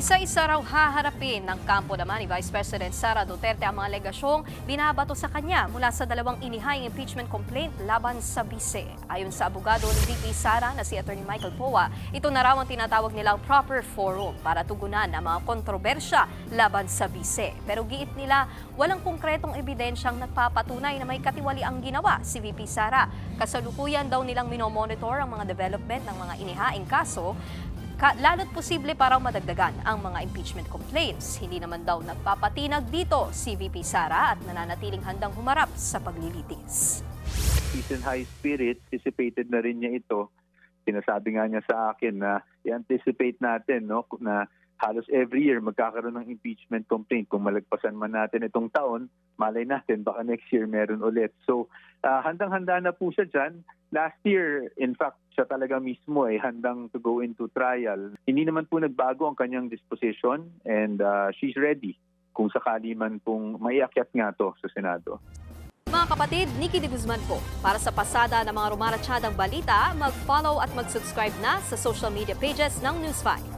Isa-isa raw haharapin ng kampo naman ni Vice President Sara Duterte ang mga alegasyong binabato sa kanya mula sa dalawang inihayng impeachment complaint laban sa bise. Ayon sa abogado ni VP Sara na si Atty. Michael Poa, ito na raw ang tinatawag nilang proper forum para tugunan ang mga kontrobersya laban sa bise. Pero giit nila, walang konkretong ebidensyang nagpapatunay na may katiwali ang ginawa si VP Sara. Kasalukuyan daw nilang minomonitor ang mga development ng mga inihaing kaso, lalo't posible para madagdagan ang mga impeachment complaints. Hindi naman daw nagpapatinag dito si VP Sara at nananatiling handang humarap sa paglilitis. He's in high spirit, anticipated na rin niya ito. Sinasabi nga niya sa akin na i-anticipate natin na halos every year magkakaroon ng impeachment complaint. Kung malagpasan man natin itong taon, malay natin baka next year meron ulit. So handang-handa na po siya dyan. Last year, in fact, siya talaga mismo ay handang to go into trial. Hindi naman po nagbago ang kanyang disposition and she's ready kung sakali man pong maiakyat nga to sa Senado. Mga kapatid, Nikki de Guzman po. Para sa pasada ng mga rumaratsyadang balita, mag-follow at mag-subscribe na sa social media pages ng News 5.